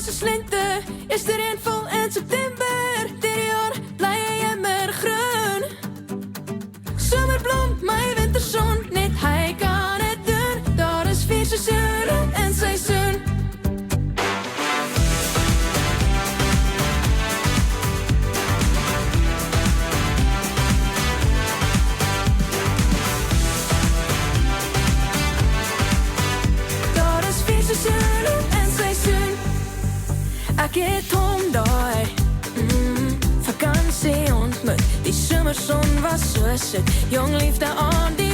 soos lente, eerste reënval in September. Die jaar bly hy immer groen. Somerblom, my winterson, net hy kan het doen. Daar is 4 seisoene in seisoen. Daar is 4 seisoene in seisoen. Ek het hom daai vakansie ontmoet. Die somerson was so soet, jong liefde aan die